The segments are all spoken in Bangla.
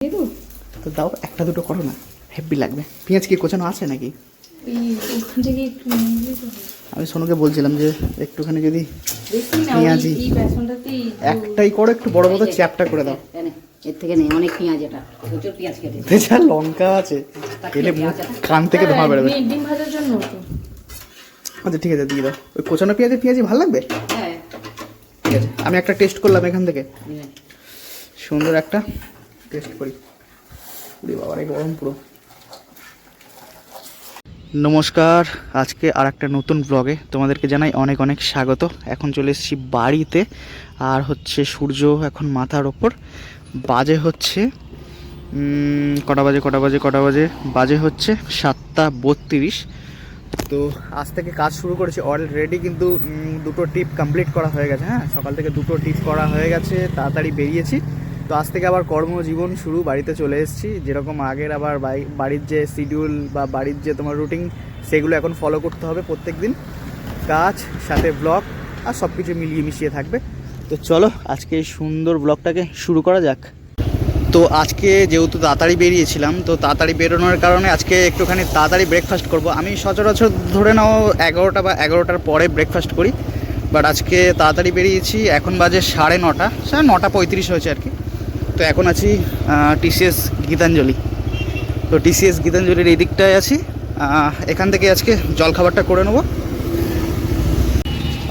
তো দাও, একটা দুটো করো না, হেভি লাগবে। পেঁয়াজ কি কোচানো আছে নাকি? আমি সোনুকে বলছিলাম যে একটুখানি যদি পেঁয়াজি একটাই করো, একটু বড় বড় চ্যাপটা করে দাও। এর থেকে নেই, অনেক পেঁয়াজ, এটা প্রচুর পেঁয়াজ কেটেছে। যা লঙ্কা আছে এলে কান থেকে ধোঁয়া বেরোবে। ডিম ভাজার জন্য আচ্ছা ঠিক আছে, দিয়ে দাও। ওই কোচানো পেঁয়াজি ভালো লাগবে। হ্যাঁ ঠিক আছে, আমি একটা টেস্ট করলাম এখান থেকে, সুন্দর একটা টেস্ট করি। বাবারে গরম পুরো। নমস্কার, আজকে আর একটা নতুন ব্লগে তোমাদেরকে জানাই অনেক অনেক স্বাগত। এখন চলে এসেছি বাড়িতে, আর হচ্ছে সূর্য এখন মাথার ওপর। বাজে হচ্ছে কটা বাজে হচ্ছে 7:32। তো আজ থেকে কাজ শুরু করেছি অলরেডি, কিন্তু দুটো টিপ কমপ্লিট করা হয়ে গেছে। হ্যাঁ, সকাল থেকে দুটো টিপ করা হয়ে গেছে, তাড়াতাড়ি বেরিয়েছি। তো আজ থেকে আবার কর্মজীবন শুরু, বাড়িতে চলে এসেছি। যেরকম আগের আবার বাড়ির যে শিডিউল বা বাড়ির যে তোমার রুটিন, সেগুলো এখন ফলো করতে হবে প্রত্যেক দিন। কাজ সাথে ব্লগ আর সব কিছু মিলিয়ে মিশিয়ে থাকবে। তো চলো আজকে এই সুন্দর ব্লগটাকে শুরু করা যাক। তো আজকে যেহেতু তাড়াতাড়ি বেরিয়েছিলাম, তো তাড়াতাড়ি বেরোনোর কারণে আজকে একটুখানি তাড়াতাড়ি ব্রেকফাস্ট করব। আমি সচরাচর ধরে নাও 11টা বা 11টার পরে ব্রেকফাস্ট করি, বাট আজকে তাড়াতাড়ি বেরিয়েছি। এখন বাজে 9:30, 9:35 হয়েছে আর কি। তো এখন আছি টিসিএস গীতাঞ্জলি। তো টিসিএস গীতাঞ্জলির এই দিকটায় আছি। এখান থেকে আজকে জলখাবারটা করে নেব।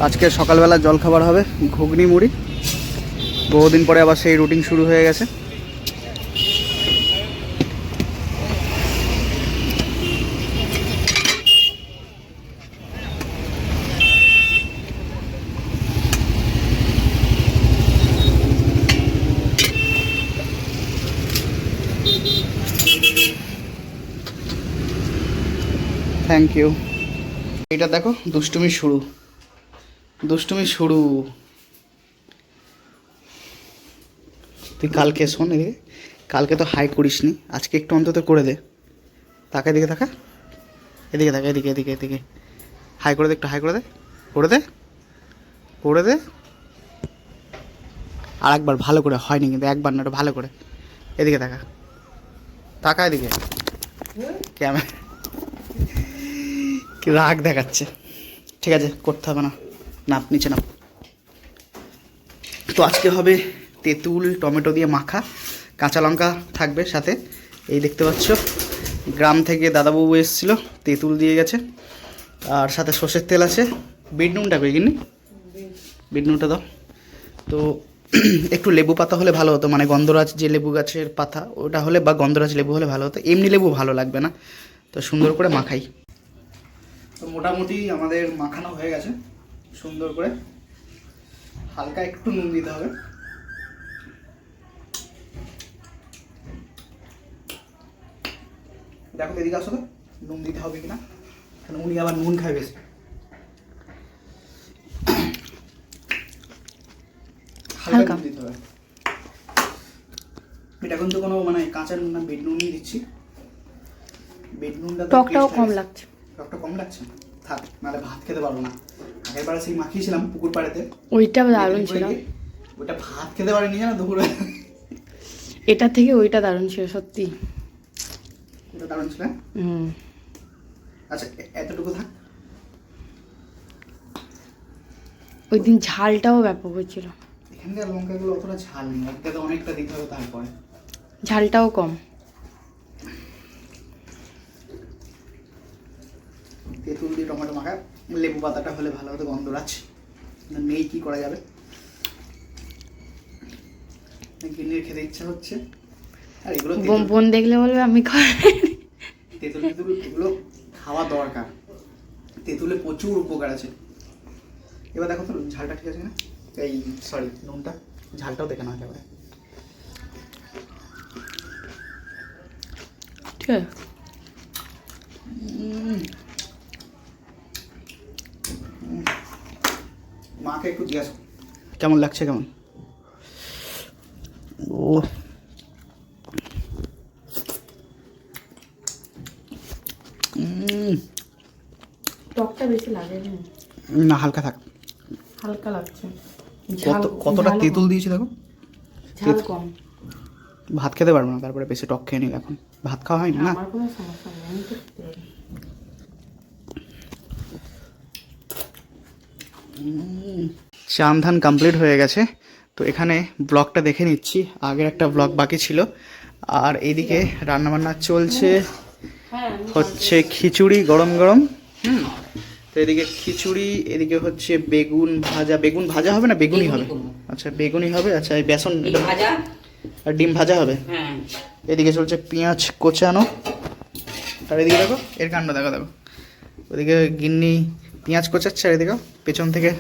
আজকে সকালবেলা জলখাবার হবে ঘুগনি মুড়ি। বহুদিন পরে আবার সেই রুটিন শুরু হয়ে গেছে। Thank you. এটা দেখো, দুষ্টুমি শুরু। তুই কালকে শোন, এদিকে কালকে তো হাই করিসনি, আজকে একটু অন্তত করে দে। তাকা, এদিকে তাকা, এদিকে তাকা, এদিকে হাই করে দে, একটু হাই করে দে, করে দে। আর একবার ভালো করে, হয়নি কিন্তু, একবার না, ভালো করে এদিকে তাকা এদিকে। ক্যামেরা কি রাগ দেখাচ্ছে। ঠিক আছে, করতে হবে না, নাপ নিচে নাপ। তো আজকে হবে তেঁতুল টমেটো দিয়ে মাখা, কাঁচা লঙ্কা থাকবে সাথে। এই দেখতে পাচ্ছ, গ্রাম থেকে দাদাবাবু এসেছিলো, তেঁতুল দিয়ে গেছে, আর সাথে সর্ষের তেল আছে। বিট নুনটা কই কিনি, বিট নুনটা দাও। তো একটু লেবু পাতা হলে ভালো হতো, মানে গন্ধরাজ যে লেবু গাছের পাতা ওটা হলে, বা গন্ধরাজ লেবু হলে ভালো হতো। এমনি লেবু ভালো লাগবে না। তো সুন্দর করে মাখাই। তো মোটামুটি আমাদের মাখানো হয়ে গেছে সুন্দর করে। হালকা একটু নুন দিতে হবে। দেখো এদিকে আসো তো, নুন দিতে হবে কিনা, কারণ উনি আবার নুন খায় বেশি। হালকা নুন দিতে হবে। এটা কিন্তু কোনো মানে কাঁচা নুন না, বিট নুনই দিচ্ছি। বিট নুনটা টকটাও কম লাগছে। টকটা কম লাগছে, থাক, নাহলে ভাত খেতে পারবো না। আগেরবার সেই মাখিয়েছিলাম পুকুর পাড়েতে, ওইটা দারুণ ছিল। ওইটা ভাত খেতে পারিনি জানো দুপুরে। এটা থেকে ওইটা দারুণ ছিল সত্যি। ওটা দারুণ ছিল। আচ্ছা, এতটুকু থাক। ওই দিন ঝালটাও ব্যাপক হয়েছিল। এখানকার লঙ্কাগুলো অতটা ঝাল নেই, একটা তো অনেকটা দিতে হবে তারপরে। ঝালটাও কম। তেঁতুল দিয়ে টমেটো মাখা, লেবু পাতাটা হলে ভালো হতো, গন্ধরাজ নেই, কি করা যাবে। গিন্নির খেতে ইচ্ছা হচ্ছে। আর এগুলো বোন দেখলে বলবে আমি তেঁতুল এগুলো খাওয়া দরকার। তেঁতুলে প্রচুর উপকার আছে। এবার দেখো তো ঝালটা ঠিক আছে না, এই সরি নুনটা, ঝালটাও দেখে না একেবারে। ঠিক আছে। মাকে একটু জিজ্ঞাসা কেমন লাগছে, কেমন। ও টকটা বেশি লাগে না, হালকা থাক, হালকা লাগছে। কতটা তেঁতুল দিয়েছি দেখো, ঝাল কম। ভাত খেতে পারবো না, তারপরে বেশি টক খেয়ে নিল। এখন ভাত খাওয়া হয়নি না। আমার কোনো সমস্যা নেই, আমি তো খেতে পারি। চান ধান কমপ্লিট হয়ে গেছে, তো এখানে ব্লগটা দেখে নিচ্ছি, আগের একটা ব্লগ বাকি ছিল। আর এইদিকে রান্নাবান্না চলছে, হ্যাঁ হচ্ছে খিচুড়ি গরম গরম। তো এদিকে খিচুড়ি, এদিকে হচ্ছে বেগুন ভাজা। বেগুন ভাজা হবে না বেগুনি হবে? আচ্ছা বেগুনি হবে। আচ্ছা এই বেসন ভাজা আর ডিম ভাজা হবে। হ্যাঁ এদিকে চলছে পেঁয়াজ কোচানো। আর এদিকে দেখো এর কাণ্ড, দেখো দেখো, ওদিকে গিন্নি পেঁয়াজ কোচাচ্ছে, আর এদিকে পেছন থেকে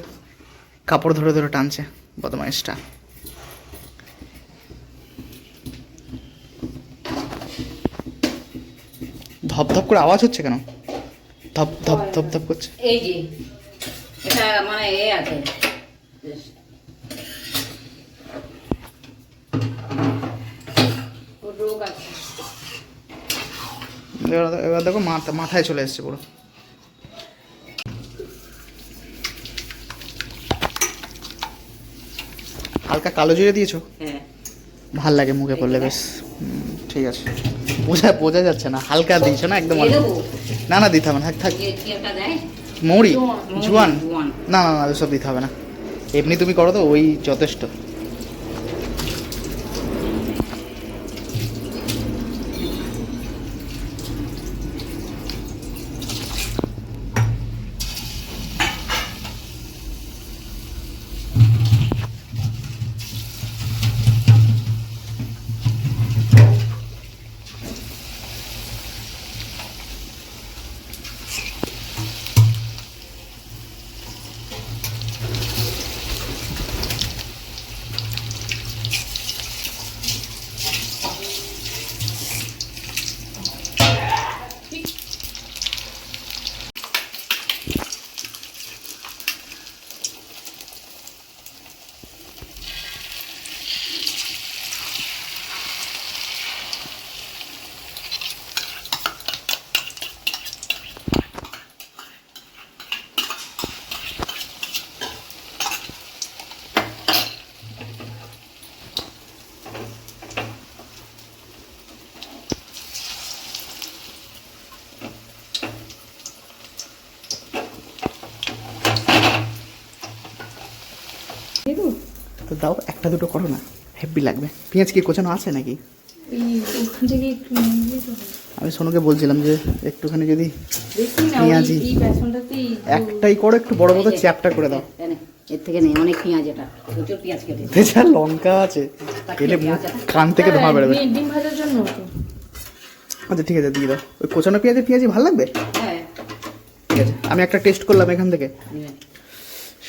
কাপড় ধরে ধরে টানছে বদমাইশটা। ধপ ধপ করে আওয়াজ হচ্ছে কেন? ধপ ধপ ধপ ধপ করছে। এই যে এটা মানে এ আছে, ওর রোগ আছে। এবার দেখো মাথায় চলে এসছে পুরো। হালকা কালো জিরে দিয়েছো? হ্যাঁ ভাল লাগে মুখে পড়লে বেশ। ঠিক আছে, বোঝা যাচ্ছে না, হালকা দিয়েছো না একদম দিয়ে অল্প। দেবো? না না দিতে হবে না, থাক থাক। কি একটা দেয়? মৌরি, জোয়ান। জোয়ান। জোয়ান। না না না ওসব দিতে হবে না, এমনি তুমি করো তো ওই যথেষ্ট। দিয়ে দেবো? তো দাও একটা দুটো করো না, হেভি লাগবে। পেঁয়াজ কি কোচানো আছে নাকি? এই ওখান থেকে একটু নিয়ে দিয়ে দেবো। আমি সোনুকে বলছিলাম যে একটুখানি যদি দেখি না, পেঁয়াজি। এই বেসনটাতেই একটাই করো, একটু বড় বড় চ্যাপটা করে দাও। এনে, এর থেকে নেই অনেক পেঁয়াজ, এটা প্রচুর পেঁয়াজ কেটেছে। যা লঙ্কা আছে, এলে মুখ কান থেকে ধোঁয়া বেরোবে। ডিম ভাজার জন্য তো। আচ্ছা ঠিক আছে দিয়ে দাও। ওই কোচানো পেঁয়াজি ভালো লাগবে। হ্যাঁ ঠিক আছে, আমি একটা টেস্ট করলাম এখান থেকে, হ্যাঁ।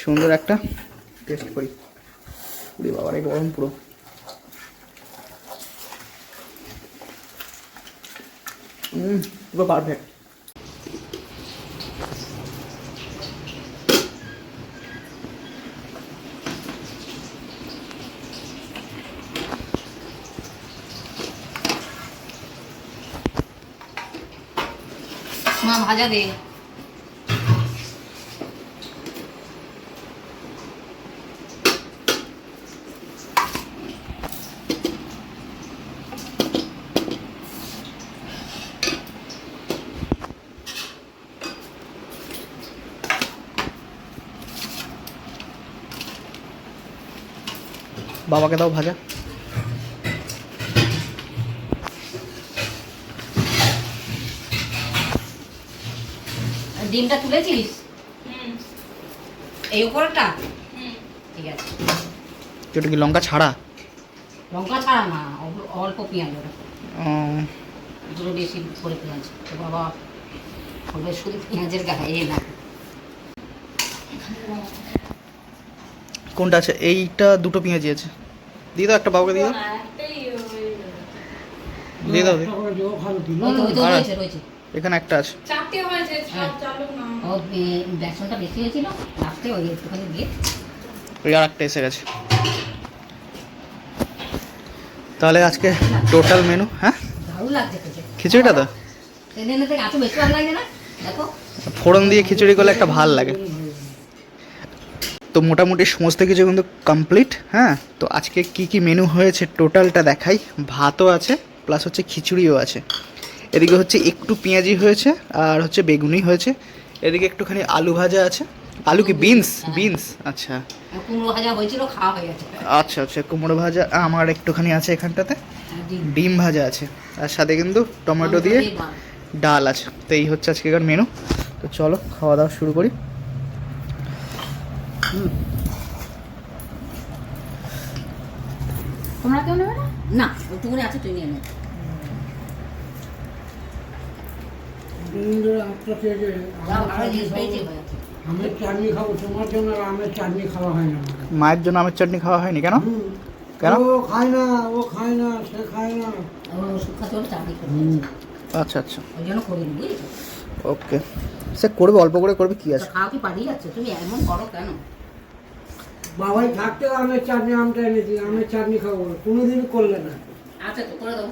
সুন্দর একটা টেস্ট করি। পুরি বাবার এই গরম পুরো। পুরো পারফেক্ট। মা ভাজা দে। বাবাকে দাও ভাজা। ডিমটা তুলেছিস? এই উপরটা? ঠিক আছে। ওটা কি লঙ্কা ছাড়া? লঙ্কা ছাড়া না, অল্প পেঁয়াজ ওটা, ও, দুটো বেশি করে পেঁয়াজ। তো বাবা হবে শুধু পেঁয়াজের গায়ে না। কোনটা আছে? এইটা দুটো পেঁয়াজি আছে, দিয়ে দাও একটা, বাবাকে দিয়ে দাও, দিয়ে দাও। ওই তো আর- রয়েছে রয়েছে। এখানে একটা আছে। চারটে হয়েছে, সব চালু না। ও বেসনটা বেশি হয়েছিল, লাস্টে ওই একটুখানি দিয়ে। ওই আর একটা এসে গেছে। তাহলে আজকে টোটাল মেনু, হ্যাঁ দারুণ লাগছে খেতে। খিচুড়িটা তো সেদিন থেকে এত বেশি ভালো লাগে না, দেখো। ফোড়ন দিয়ে খিচুড়ি করলে একটা ভাল লাগে। তো মোটামুটি সমস্ত কিছু কিন্তু কমপ্লিট। হ্যাঁ, তো আজকে কি কি মেনু হয়েছে টোটালটা দেখাই। ভাতও আছে, প্লাস হচ্ছে খিচুড়িও আছে। এদিকে হচ্ছে একটু পেঁয়াজি হয়েছে, আর হচ্ছে বেগুনি হয়েছে। এদিকে একটুখানি আলু ভাজা আছে। আলু কি বিনস? বিনস, আচ্ছা আর কুমড়ো ভাজা হয়েছিল, খাওয়া হয়ে গেছে। আচ্ছা আচ্ছা, কুমড়ো ভাজা আমার একটুখানি আছে এখানটাতে। আর ডিম। ডিম ভাজা আছে, আর সাথে কিন্তু টমেটো দিয়ে ডাল। ডাল আছে। তো এই হচ্ছে আজকেকার মেনু। তো চলো খাওয়া দাওয়া শুরু করি। তোমরা কেউ নেবে না? না, ওইটুকুনি আছে, তুই নিয়ে নে। আরো জিনিস পেয়েছি হয়ে আছে। আমের চাটনি খাবো তোমার জন্য, আর আমের চাটনি খাওয়া হয় না। মায়ের জন্য আমের চাটনি খাওয়া হয়নি কেন? কেন? ও খায় না, ও খায় না, সে খায় না। ওর ওষুধ খাতে হলে চাকরি করতে। আচ্ছা আচ্ছা, ওই জন্য করিনি, বুঝেছো? ওকে। সে করবে, অল্প করে করবে, কি আছে। খাওয়া কি পাঠিয়ে যাচ্ছে, তুমি এমন করো কেন? বাবাই থাকতে আমের চাটনি আমটা এনেছি, আমের চাটনি খাবো, কোনোদিন করলে না। আচ্ছা, তো করে দেবো।